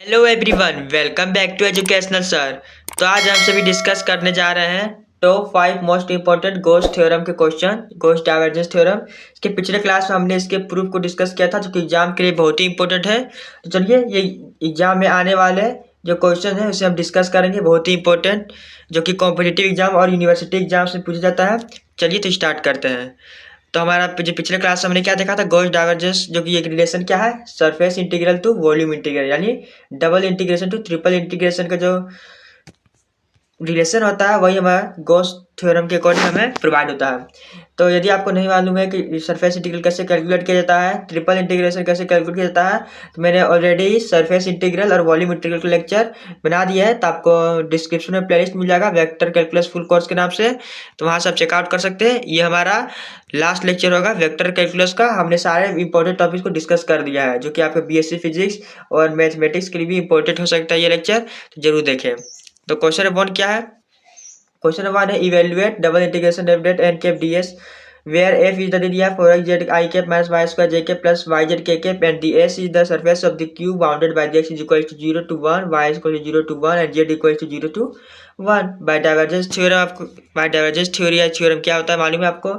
Hello everyone, welcome back to educational sir. तो आज हम सभी डिस्कस करने जा रहे हैं top 5 most important Gauss theorem के क्वेश्चन, गोस डाइवर्जेंस थ्योरम। इसके पिछले क्लास में हमने इसके प्रूफ को डिस्कस किया था, जो कि एग्जाम के लिए बहुत ही इंपॉर्टेंट है। तो चलिए, ये एग्जाम में आने वाले जो क्वेश्चन है उसे हम डिस्कस करेंगे, बहुत ही इंपॉर्टेंट, जो कि कॉम्पिटिटिव एग्जाम और यूनिवर्सिटी एग्जाम से पूछा जाता है। चलिए तो स्टार्ट करते हैं। तो हमारा जो पिछले क्लास में हमने क्या देखा था, गॉस डाइवर्जेंस, जो कि एक रिलेशन क्या है, surface integral to volume integral, यानी double integration to triple integration का जो रिलेशन होता है वही हमारा गॉस थ्योरम के अकॉर्डिंग हमें प्रोवाइड होता है। तो यदि आपको नहीं मालूम है कि सरफेस इंटीग्रल कैसे कैलकुलेट किया जाता है, ट्रिपल इंटीग्रेशन कैसे कैलकुलेट किया जाता है, तो मैंने ऑलरेडी सरफेस इंटीग्रल और वॉल्यूम इंटीग्रल का लेक्चर बना दिया है। तो आपको डिस्क्रिप्शन में प्लेलिस्ट मिल जाएगा वेक्टर कैलकुलस फुल कोर्स के नाम से, तो वहाँ से आप चेकआउट कर सकते हैं। ये हमारा लास्ट लेक्चर होगा वेक्टर कैलकुलस का। हमने सारे इंपॉर्टेंट टॉपिक्स को डिस्कस कर दिया है, जो कि आपके बीएससी फिजिक्स और मैथमेटिक्स के लिए भी इंपॉर्टेंट हो सकता है ये लेक्चर, तो जरूर देखें। तो क्वेश्चन नंबर 1 क्या है? क्वेश्चन नंबर 1 है evaluate double integration F dot N cap ds where f is the area for x z I cap minus y square j cap plus y z k cap and ds is the surface of the cube bounded by the x is equal to 0 to 1, y is equal to 0 to 1 and z equal to 0 to 1 by divergence theorem। आपको by divergence theory या theorem क्या होता है मालूम है आपको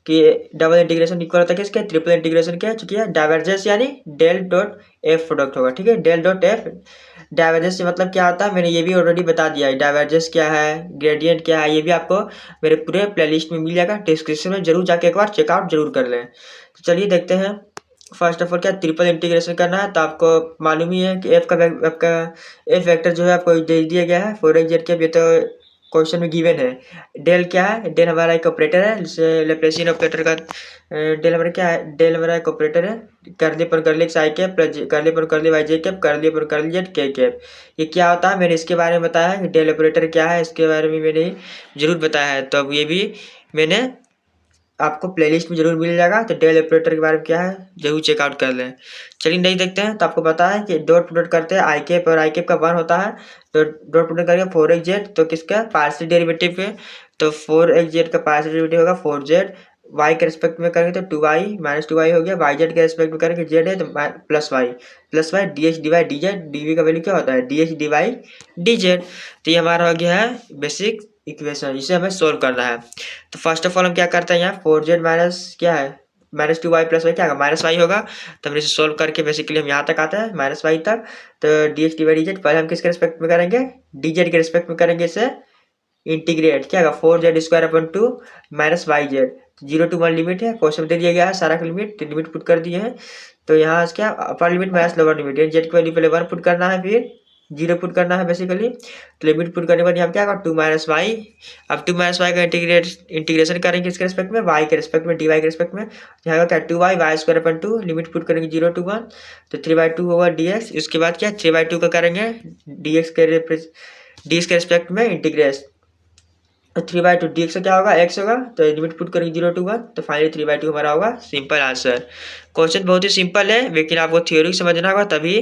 कि double integration equal होता है किसके, ट्रिपल इंटीग्रेशन के, चूंकि है डाइवर्जेंस यानी डेल डॉट एफ प्रोडक्ट होगा। ठीक है, डेल डॉट एफ। डाइवर्जेंस से मतलब क्या होता है मैंने ये भी ऑलरेडी बता दिया है। डाइवर्जेंस क्या है, ग्रेडियंट क्या है, ये भी आपको मेरे पूरे प्लेलिस्ट में मिल जाएगा, डिस्क्रिप्शन में जरूर जाके एक बार चेकआउट जरूर कर लें। तो चलिए देखते हैं। फर्स्ट ऑफ ऑल क्या ट्रिपल इंटीग्रेशन करना है, तो आपको मालूम ही है कि आपका एफ वेक्टर जो है आपको दे दिया गया है फॉर एक्स जेड के, ये तो क्वेश्चन में गिवन है। डेल क्या है, डेल हमारा एक ऑपरेटर है, जिसे लेप्लेसियन ऑपरेटर का डेल हमारा क्या है, डेल हमारा एक ऑपरेटर है, करली पर करली एक्स आई कैप प्लस करली पर करली वाई जे कैप करली पर करली जेड के कैप। ये क्या होता है मैंने इसके बारे में बताया है कि डेल ऑपरेटर क्या है, इसके बारे में मैंने जरूर बताया है। तो अब ये भी मैंने आपको प्लेलिस्ट में जरूर मिल जाएगा, तो डेल ऑपरेटर के बारे में क्या है जरूर चेकआउट कर लें। चलिए नहीं देखते हैं। तो आपको पता है कि डॉट प्रोडक्ट करते हैं आई कैप और आई कैप का 1 होता है, तो डॉट प्रोडक्ट करेंगे 4xz, तो किसका पार्शियल डेरिवेटिव है, तो 4xz का पार्शियल डेरिवेटिव होगा 4z। y के रिस्पेक्ट में करेंगे तो 2y माइनस 2y हो गया, yz के रिस्पेक्ट में करेंगे z है तो plus y dx dy dz, dv का वैल्यू क्या होता है dx dy dz। तो ये हमारा हो गया है बेसिक इक्वेशन, इसे हमें सोल्व करना है। तो फर्स्ट ऑफ ऑल हम क्या करते हैं, यहाँ 4z माइनस क्या है माइनस 2y प्लस वाई क्या होगा माइनस वाई होगा। तो हम इसे सोल्व करके बेसिकली हम यहाँ तक आते हैं माइनस वाई तक। तो dx dy dz पहले हम किसके रिस्पेक्ट में करेंगे, dz के रिस्पेक्ट में करेंगे, इसे इंटीग्रेट क्या होगा 4z square upon 2 minus y z. 0 to 1 limit है, क्वेश्चन दे दिया गया है सारा का लिमिट, तो लिमिट पुट कर दिए हैं। तो यहाँ क्या upper limit minus lower limit, Z की वैल्यू पहले 1 पुट करना है, फिर 0 पुट करना है बेसिकली। तो लिमिट पुट करने के बाद यहाँ क्या होगा 2 माइनस वाई। अब 2 माइनस वाई का इंटीग्रेशन करेंगे इसके रिस्पेक्ट में, वाई के रिस्पेक्ट में, डी वाई के रिस्पेक्ट में। यहाँ का क्या 2y y square upon 2 limit put करेंगे 0 to 1, तो 3/2 होगा dx। इसके बाद क्या 3/2 का करेंगे dx के रिस्पेक्ट में इंटीग्रेशन, 3/2 dx का क्या होगा x होगा, तो लिमिट पुट करेंगे 0 to 1, तो फाइनली 3/2 हमारा होगा। Simple answer. क्वेश्चन बहुत ही सिंपल है, लेकिन आपको थ्योरी समझना होगा, तभी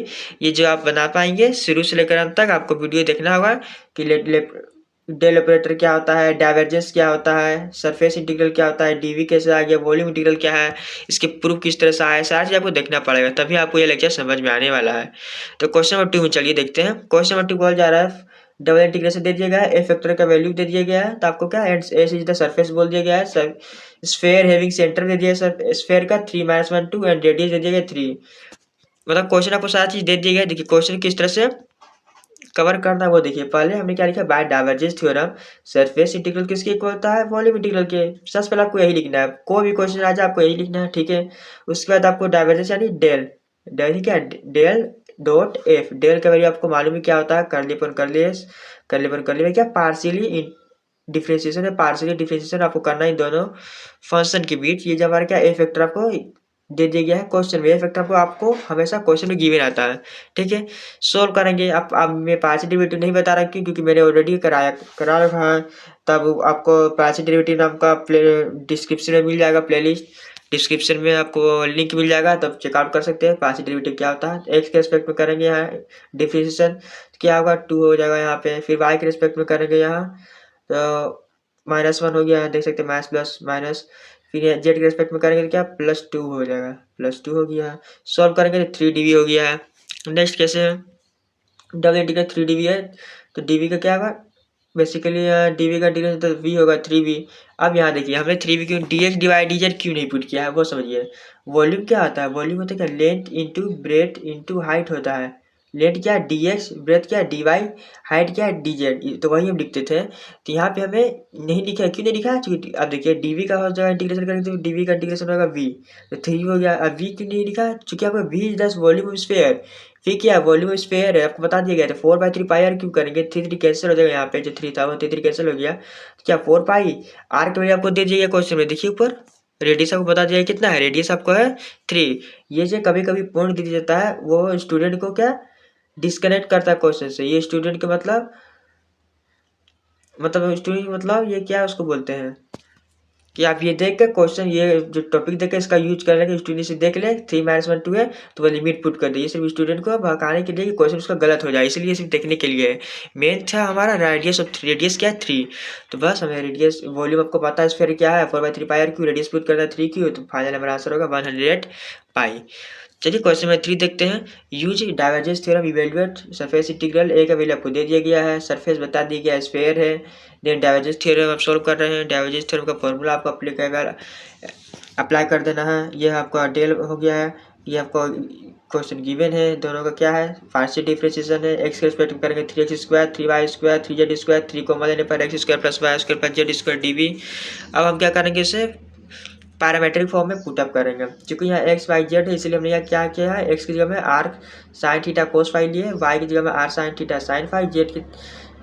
ये जो आप बना पाएंगे। शुरू से लेकर अंत तक आपको वीडियो देखना होगा कि डेल ऑपरेटर क्या होता है, डाइवर्जेंस क्या होता है, सरफेस इंटीग्रल क्या होता है, डीवी कैसे आ गया, वॉल्यूम इंटीग्रल क्या है, इसके प्रूफ किस तरह से आया, सारी चीज आपको देखना पड़ेगा, तभी आपको ये लेक्चर समझ में आने वाला है। तो क्वेश्चन नंबर 2 में चलिए देखते हैं। क्वेश्चन नंबर 2 बोल जा रहा है डबल इंटीग्रेशन दे दिया गया है, एफ वेक्टर का वैल्यू दे दिया गया है, तो आपको क्या एस इज द सरफेस बोल दिया गया है, स्फेयर हैविंग सेंटर दे दिया है स्फेयर का 3 - 1 2 एंड रेडियस दे दिया गया 3। मतलब क्वेश्चन आपको सारी चीज दे दिया गया। देखिए क्वेश्चन किस तरह से कवर करना है वो देखिए। पहले हमने क्या लिखा, by divergence theorem surface integral किसके इक्वल होता है, वॉल्यूम इंटीग्रल के। सबसे पहले आपको यही लिखना है, कोई भी क्वेश्चन आ जाए आपको यही लिखना है, ठीक है। उसके बाद आपको डाइवर्जेंस यानी डेल, डेल क्या डेल डॉट एफ, डेल का वैल्यू आपको मालूम है क्या होता है, करली पर करली एस, करली पर करली में क्या पार्शियली डिफरेंशिएशन है, पार्शियली डिफरेंशिएशन आपको करना है दोनों फंक्शन के बीच। ये जो हमारा क्या ए फैक्टर आपको दे दिया गया है क्वेश्चन में, ए फैक्टर आपको हमेशा क्वेश्चन में गिवन आता है, ठीक है। सोल्व करेंगे। अब मैं पार्शियल डेरिवेटिव नहीं बता रहा क्योंकि मैंने ऑलरेडी करा रखा है, तब आपको पार्शियल डेरिवेटिव नाम का डिस्क्रिप्शन में मिल जाएगा, प्लेलिस्ट डिस्क्रिप्शन में आपको लिंक मिल जाएगा, तब चेकआउट कर सकते हैं पार्शियल डेरिवेटिव क्या होता है। एक्स के रिस्पेक्ट में करेंगे यहाँ डिफरेंशिएशन, क्या होगा 2 हो जाएगा यहाँ पे, फिर वाई के रिस्पेक्ट में करेंगे यहाँ, तो -1 हो गया, देख सकते हैं माइनस प्लस माइनस, फिर जेड के रिस्पेक्ट में करेंगे तो क्या +2 हो जाएगा, +2 हो गया। सॉल्व करेंगे तो 3 dv हो गया है। नेक्स्ट कैसे है, डबल इंटीग्रल 3dv है, तो dv का क्या होगा बेसिकली, dv का इंटीग्रल तो v होगा 3v। अब यहाँ देखिए हमने 3v क्यों dx डिवाइड dz क्यों नहीं पुट किया है वो समझिए। वॉल्यूम क्या होता है, वॉल्यूम होता है क्या, length into breadth into height होता है। लेंथ क्या है dx, ब्रेथ क्या है dy, हाइट क्या है dz, तो वही हम लिखते थे। तो यहाँ पे हमें नहीं लिखा है, क्यों नहीं लिखा है, क्योंकि अब देखिए dv का हो जाएगा इंटीग्रेशन करेंगे तो dv का इंटीग्रेशन होगा v, तो 3 हो गया। अब v क्यों नहीं लिखा है, चूंकि आपको v इज दस वॉल्यूम ऑफ स्फीयर। फिर क्या वॉल्यूम ऑफ स्फीयर है आपको बता दिया गया था, 4/3 पाई आर क्यों करेंगे, 3 कैंसिल हो जाएगा, यहाँ पे जो 3 था वो 3 कैंसिल हो गया, तो क्या 4 पाई आर के वैल्यू आपको दे दिया क्वेश्चन में, देखिए ऊपर रेडियस आपको बता दिया कितना है, रेडियस आपको है 3। ये जो कभी कभी पॉइंट दिया जाता है वो स्टूडेंट को क्या डिस्कनेक्ट करता है क्वेश्चन से। ये स्टूडेंट के मतलब स्टूडेंट मतलब ये क्या उसको बोलते हैं कि आप ये देख के क्वेश्चन, ये जो टॉपिक देख के इसका यूज कर लेंगे, स्टूडेंट से देख ले 3-1 2 है तो वो लिमिट पुट कर दे, ये सिर्फ स्टूडेंट को भड़काने के लिए कि क्वेश्चन उसका गलत हो जाए, इसलिए सिर्फ देखने के लिए है। मेन था हमारा रेडियस ऑफ, रेडियस क्या है 3, तो बस हमें रेडियस वॉल्यूम आपको पता है स्फीयर क्या है 4/3 पाई आर क्यू, रेडियस पुट करता है 3 क्यू, तो फाइनल हमारा आंसर होगा 100 पाई। चलिए क्वेश्चन नंबर 3 देखते हैं। Use divergence theorem evaluate surface integral, a का वैल्यू आपको दे दिया गया है, सरफेस बता दिया गया है स्फीयर है, देन डाइवर्जेंस थ्योरम आप सॉल्व कर रहे हैं। डाइवर्जेंस थ्योरम का फॉर्मूला आपको अप्लाई कर देना है। ये आपका डेल हो गया है, ये आपको क्वेश्चन गिवन है, दोनों का क्या है पार्शियल डिफरेंशिएशन है। एक्स के रिस्पेक्ट में करेंगे 3x² 3y² 3z², 3 कॉमन लेने पर x² + y² + z² dv। अब हम क्या करेंगे इसे पैरामेट्रिक फॉर्म में पुटअप करेंगे, क्योंकि यहाँ एक्स वाई जेड है इसलिए हमने यहाँ क्या किया है, एक्स की जगह में r sine theta cos phi लिए, वाई की जगह में r sine theta sine phi, z की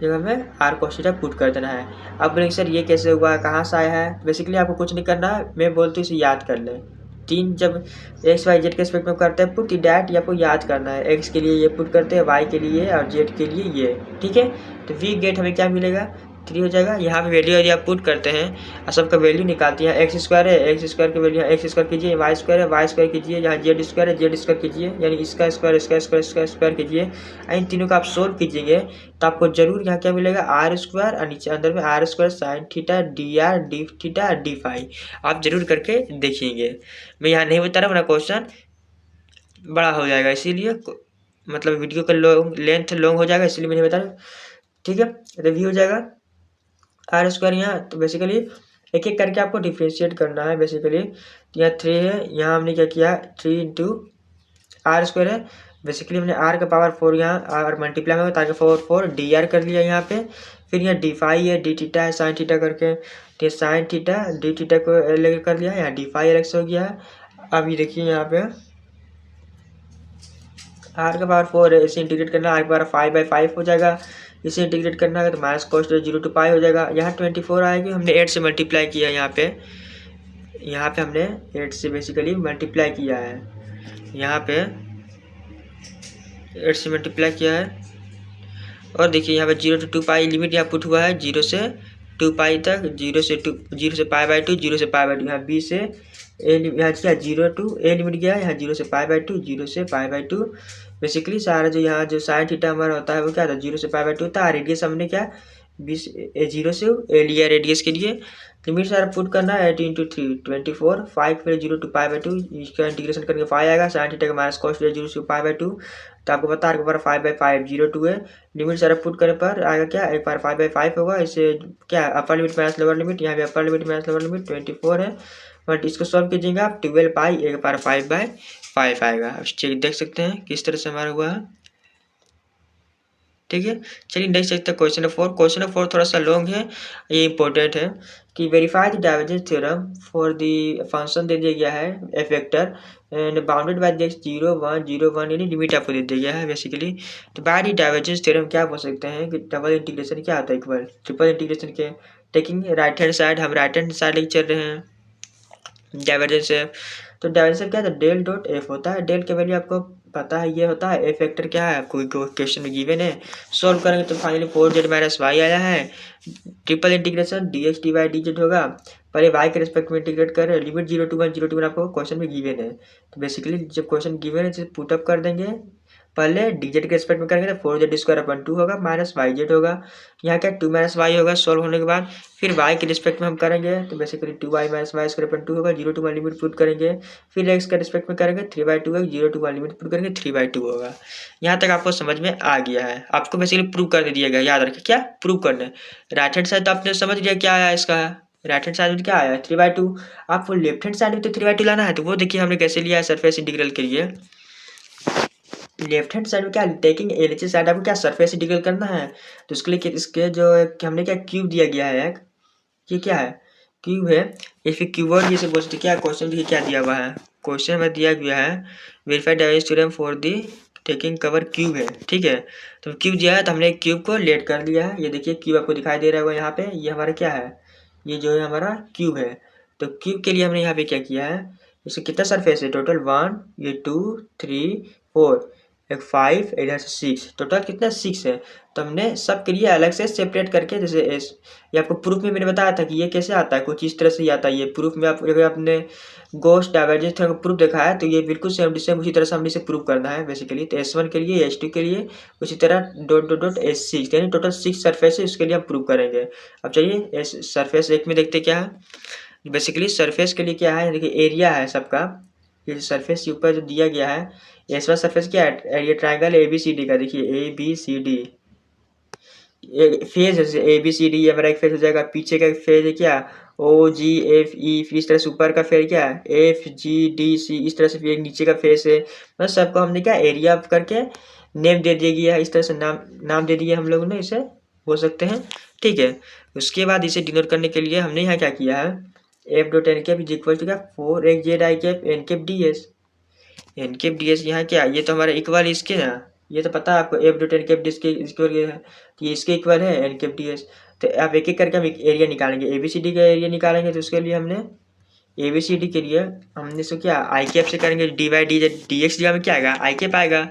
जगह में आर कोस थीटा पुट कर देना है। अब बोलेंगे सर ये कैसे हुआ, कहाँ से आया है, बेसिकली आपको कुछ नहीं करना है, मैं बोलती हूँ इसे याद कर लें। तीन जब एक्स वाई जेड के रिस्पेक्ट में करते हैं पुट, डैट ये आपको याद करना है, एक्स के लिए ये पुट करते हैं, वाई के लिए और जेड के लिए ये, ठीक है। तो वी गेट हमें क्या मिलेगा 3 हो जाएगा। यहाँ पे वैल्यू यदि आप पुट करते हैं और सबका वैल्यू निकालते हैं, x² है, x² की वैल्यू x² कीजिए, y² है, y² कीजिए, यहाँ z² है, z² कीजिए, यानी इसका स्क्वायर इसका स्क्वायर इसका स्क्वायर कीजिए। इन तीनों का आप सोल्व कीजिएंगे तो आपको जरूर यहाँ क्या मिलेगा r² और नीचे अंदर में r² sine theta dr d theta d phi. आप जरूर करके देखिएंगे, मैं यहाँ नहीं बता रहा, मेरा क्वेश्चन बड़ा हो जाएगा इसीलिए, मतलब वीडियो का लेंथ लॉन्ग हो जाएगा इसलिए मैं नहीं बता रहा, ठीक है। रिव्यू हो जाएगा r² यहाँ, तो बेसिकली एक एक करके आपको डिफ्रेंशिएट करना है बेसिकली। यहाँ 3 है, यहाँ हमने क्या किया 3 × r² है, बेसिकली हमने r का पावर 4 यहाँ और मल्टीप्लाई में ताकि 4 dr कर लिया यहाँ पे। फिर यहाँ d फाई है, d थीटा है साइन थीटा करके, तो साइन थीटा d थीटा को अलग कर लिया, यहाँ d फाई अलग से हो गया है। अब ये देखिए यहाँ पे r का पावर 4 है, इसे इंटीग्रेट करना, r का पावर 5/5 हो जाएगा, इसे इंटीग्रेट करना है तो माइनस कॉस्ट 0 to पाई हो जाएगा। यहाँ 24 आएगी, हमने 8 से मल्टीप्लाई किया, यहाँ पे हमने 8 से बेसिकली मल्टीप्लाई किया है, यहाँ पे 8 से मल्टीप्लाई किया है। और देखिए यहाँ पे 0 to 2 पाई लिमिट यहाँ पुट हुआ है, 0 से 2 पाई तक, 0 से पाई/2, 0 से पाई/2, यहाँ b से a, यहाँ क्या 0 to a लिमिट गया, यहाँ 0 से पाई/2, 0 से पाई/2। बेसिकली सारा जो यहाँ जो साइन थीटा हमारा होता है वो क्या था 0 से पाई/2 था। रेडियस हमने क्या 0 से a लिया रेडियस के लिए, लिमिट सारा पुट करना है 18 × 3 24, 5 फिर 0 to पाई/2, इसका इंटीग्रेशन करके 5 आएगा, साइन थीटा का माइनस कॉस 0 से पाई/2, तो आपको बता रहा 5/5 0 to है, लिमिट सारा पुट करने पर आएगा क्या एक बार 5/5 होगा। इसे क्या upper limit minus lower limit, यहाँ पे upper limit minus lower limit 24 है, बट इसको सॉल्व कीजिएगा आप 12 पाई एक बार 5/5 आएगा। अब चेक देख सकते हैं किस तरह से हमारा हुआ है, ठीक है। चलिए नेक्स्ट देखते हैं क्वेश्चन नंबर 4। क्वेश्चन नंबर 4 थोड़ा सा लॉन्ग है, ये इंपॉर्टेंट है कि verify the divergence theorem for the function दे दिया गया है F vector and bounded by the 0 1 0 1, यानी लिमिट आपको दे दिया गया है बेसिकली। तो बाय द डाइवर्जेंस थ्योरम क्या बोल सकते हैं कि डबल इंटीग्रेशन क्या होता है इक्वल ट्रिपल इंटीग्रेशन के, टेकिंग राइट हैंड साइड, हम राइट हैंड साइड लेके चल रहे हैं डाइवर्जेंस है। तो डाइवर्जेंस क्या है, डेल डॉट एफ होता है, डेल के वैल्यू आपको पता है ये होता है, एफ वेक्टर क्या है आपको क्वेश्चन में गिवन है, सॉल्व करेंगे तो फाइनली 4z - y आया है। Triple integration dx dy dz होगा, पहले y के रिस्पेक्ट में इंटीग्रेट कर रहे हैं, लिमिट 0 to 1 0 to 1 आपको क्वेश्चन में गिवन है। तो बेसिकली जब क्वेश्चन गिवन है पुटअप कर देंगे पहले डीजेड के रिस्पेक्ट में करेंगे तो 4z² / 2 होगा माइनस yz होगा। यहाँ क्या 2 - y होगा सॉल्व होने के बाद। फिर y के रिस्पेक्ट में हम करेंगे तो बेसिकली 2y - y² / 2 होगा। 0 to 1 लिमिट पुट करेंगे। फिर x के रिस्पेक्ट में करेंगे 3/2 होगा। 0 to 1 लिमिट पुट करेंगे 3/2 होगा। यहाँ तक आपको समझ में आ गया है। आपको बेसिकली प्रूव करने दिया गया, याद रखिए क्या प्रूव करने। राइट हैंड साइड तो आपने समझ लिया क्या आया इसका। राइट हैंड साइड में क्या आया 3/2। आपको लेफ्ट हैंड साइड में तो 3/2 लाना है, तो वो देखिए हमने कैसे लिया है सरफेस इंटीग्रल के लिए। लेफ्ट हैंड साइड में क्या टेकिंग एलएचएस साइड आपको क्या सरफेस इंटीग्रल करना है, तो उसके लिए इसके जो हमने क्या क्यूब दिया गया है एक, ये क्या है क्यूब है, या फिर क्यूबॉइड जैसे बोलते क्या क्वेश्चन देखिए क्या दिया हुआ है। क्वेश्चन में दिया गया है verified divergence theorem for the taking cover cube है, ठीक है। तो क्यूब दिया है तो हमने क्यूब को लेट कर लिया है। ये देखिए क्यूब आपको दिखाई दे रहा होगा यहाँ पे, ये हमारा क्या है, ये जो है हमारा क्यूब है। तो क्यूब के लिए हमने यहाँ पे क्या किया है, इससे कितना सरफेस है टोटल 1, ये 2, 3, 4, एक 5, इधर से 6, टोटल कितना 6 है। तो हमने सब के लिए अलग से सेपरेट करके, जैसे ये आपको प्रूफ में मैंने बताया था कि ये कैसे आता है, कुछ इस तरह से ही आता है। ये प्रूफ में आप अगर आपने गॉस डाइवर्जेंस थ्योरम का प्रूफ देखा है तो ये बिल्कुल सेम सेम उसी तरह से हमने इसे प्रूव करना है बेसिकली। तो S1 के लिए S2 के लिए उसी तरह डॉट डॉट डॉट S6 यानी टोटल 6 सरफेस है, उसके लिए हम प्रूव करेंगे। अब चलिए सरफेस एक में देखते क्या है। बेसिकली सरफेस के लिए क्या है, देखिए एरिया है सबका। ये सरफेस के ऊपर जो दिया गया है S1 सरफेस क्या है, एरिया ट्राइंगल ABCD का, देखिए ABCD फेज है। ABCD ये हमारा एक फेज हो जाएगा। पीछे का फेज है क्या OGFE, फिर इस तरह से ऊपर का फेज क्या FGDC, इस तरह से फिर नीचे का फेज है। बस सबको हमने क्या एरिया करके नेम दे दिया गया है, इस तरह से नाम दे दिया हम लोगों ने, इसे बोल सकते हैं, ठीक है। उसके बाद इसे डिनोट करने के लिए हमने यहाँ क्या किया है F.n इज इक्वल टू क्या 4xzi n_ds। n_ds यहाँ क्या, ये तो हमारा इक्वल इसके ना, ये तो पता है आपको F.n के इक्वल है, तो ये इसके इक्वल है n_ds। तो आप एक एक करके हम एरिया निकालेंगे, ABCD का एरिया निकालेंगे। तो उसके लिए हमने ABCD के लिए हमने इसको क्या आई कैप से करेंगे, dx जगह में क्या आएगा आई कैप आएगा,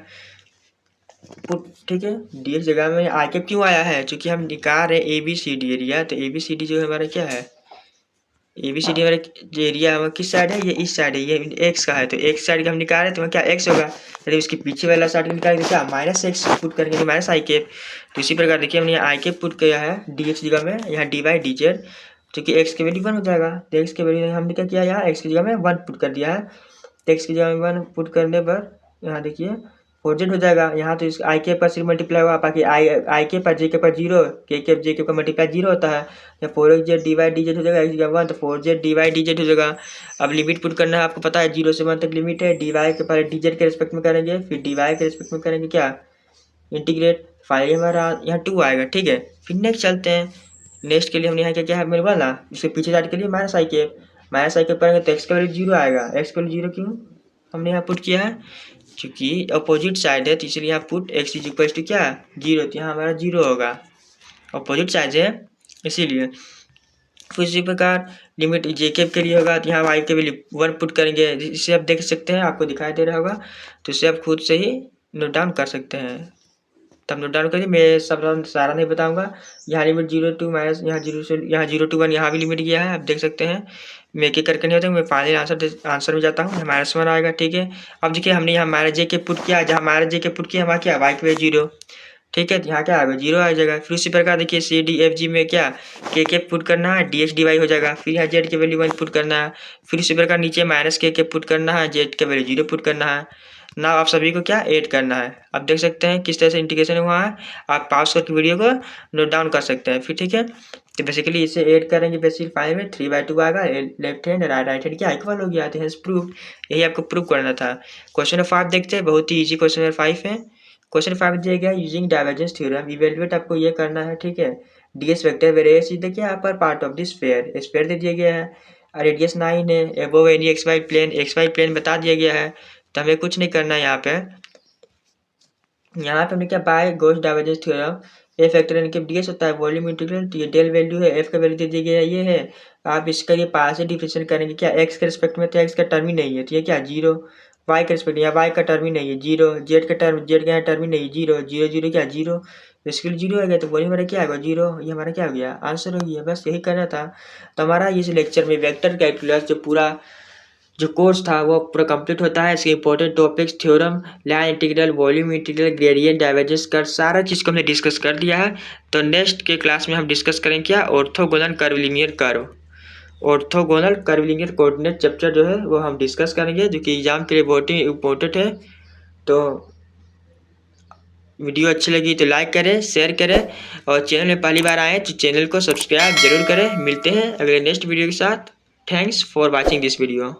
ठीक है। dx जगह में आई कैप क्यों आया है, क्योंकि हम निकाल रहे हैं ABCD एरिया। तो ABCD जो है हमारा क्या है, ABCD हमारे जो एरिया है किस साइड है, ये इस साइड है, ये x का है। तो x साइड का हम निकाल रहे हैं तो क्या x होगा, यदि उसके पीछे वाला साइड निकालेंगे तो क्या -x पुट करेंगे, माइनस आई कैप। तो इसी प्रकार देखिए हमने यहाँ आई कैप पुट किया है dx जगह में, यहाँ dy/dz, क्योंकि x की वैल्यू 1 हो जाएगा। तो x की वैल्यू हमने क्या किया, यहाँ x की जगह में 1 पुट कर दिया है। तो x की जगह में 1 पुट करने पर यहाँ देखिए 4z हो जाएगा। यहाँ तो इस आई कैप पर सिर्फ मल्टीप्लाई होगा, बाकी आई के पर जे के पर 0, के कैप जे के का मल्टीप्लाई 0 होता है। या 4xz dy/dz हो जाएगा, x जगह 1 तो 4z dy/dz हो जाएगा। अब लिमिट पुट करना है, आपको पता है 0 से 1 तक लिमिट है। dy के पहले dz के रिस्पेक्ट में करेंगे, फिर dy के रिस्पेक्ट में करेंगे क्या इंटीग्रेट, फाइनली हमारा यहाँ 2 आएगा, ठीक है। फिर नेक्स्ट चलते हैं। नेक्स्ट के लिए हमने यहाँ क्या क्या है मेरे बोला, इसके पीछे साइड के लिए -i कैप करेंगे तो x का वैल्यू 0 आएगा। x का वैल्यू 0 क्यों हमने यहाँ पुट किया है, क्योंकि अपोजिट साइड है तो इसलिए यहाँ put x is equal to क्या 0, तो यहाँ हमारा 0 होगा, अपोजिट साइड है इसीलिए। फिर इसी प्रकार लिमिट जे कैप के लिए होगा तो यहाँ y के वैल्यू 1 पुट करेंगे। इसे आप देख सकते हैं, आपको दिखाई दे रहा होगा, तो इसे आप खुद से ही नोट डाउन कर सकते हैं। तब नोट डाउन करिए, मैं सब सारा नहीं बताऊंगा। यहाँ लिमिट 0 to माइनस, यहाँ 0 से यहाँ 0 to 1 यहाँ भी लिमिट गया है, आप देख सकते हैं। मैं एक एक करके नहीं होता, मैं फाइनल आंसर में जाता हूँ, -1 आएगा, ठीक है। अब देखिए हमने यहाँ -j के पुट किया, जहाँ -j के पुट किया हमारा क्या y के 0, ठीक है। यहाँ क्या आएगा 0 आ जाएगा। फिर उसी प्रकार देखिए CDFG में क्या के पुट करना है, dx dy हो जाएगा। फिर यहाँ z के वैल्यू 1 पुट करना है। फिर उसी प्रकार नीचे -k पुट करना है, z के वैल्यू 0 पुट करना है ना। आप सभी को क्या ऐड करना है, आप देख सकते हैं किस तरह से इंटीग्रेशन हुआ है। आप पास करके वीडियो को नोट डाउन कर सकते हैं, फिर ठीक है। तो बेसिकली इसे ऐड करेंगे, बेसिकली फाइनल में 3/2 आएगा। लेफ्ट हैंड राइट हैंड क्या इक्वल हो गया, तो प्रूफ, यही आपको प्रूव करना था। क्वेश्चन नंबर 5 देखते हैं, बहुत ही ईजी क्वेश्चन नंबर 5 है। क्वेश्चन 5 दिया गया यूजिंग डाइवर्जेंस थ्योरम इवेल्युएट, आपको ये करना है, ठीक है। ds वेक्टर वेर ए देखिए यहाँ पर पार्ट ऑफ दिस स्फीयर दे दिया गया है, रेडियस 9 है, अबव एनी xy प्लेन बता दिया गया है। तो हमें कुछ नहीं करना है यहाँ पे हमने क्या बाय गॉस डाइवर्जेंस थ्योरम ए फैक्टर एन के ds होता है वॉल्यूम इंटीग्रल। तो ये डेल वैल्यू है, f का वैल्यू दे दिया गया है, ये है। आप इसका ये पास से डिफरेंशिएट करेंगे क्या x के रिस्पेक्ट में, तो x का टर्म ही नहीं है, तो ये क्या 0। y के रिस्पेक्ट, यहाँ y का टर्म ही नहीं है 0, z का यहाँ टर्म ही नहीं है 0, 0 0 क्या 0, इसके लिए 0 आ गया। तो वही हमारा क्या आएगा 0, ये हमारा क्या हो गया आंसर हो गया। बस यही करना था। तो हमारा इस लेक्चर में वेक्टर कैलकुलस जो पूरा जो कोर्स था वो पूरा कंप्लीट होता है। इसके important topics, theorem, line integral, volume integral, gradient, divergence कर सारा चीज़ को हमने डिस्कस कर दिया है। तो नेक्स्ट के क्लास में हम डिस्कस करेंगे क्या, orthogonal curvilinear curve, orthogonal curvilinear coordinate chapter जो है वो हम डिस्कस करेंगे, जो कि एग्जाम के लिए बहुत ही इम्पोर्टेंट है। तो वीडियो अच्छी लगी तो लाइक करें, शेयर करें, और चैनल में पहली बार आए तो चैनल को सब्सक्राइब जरूर करें। मिलते हैं अगले नेक्स्ट वीडियो के साथ। Thanks for watching this video.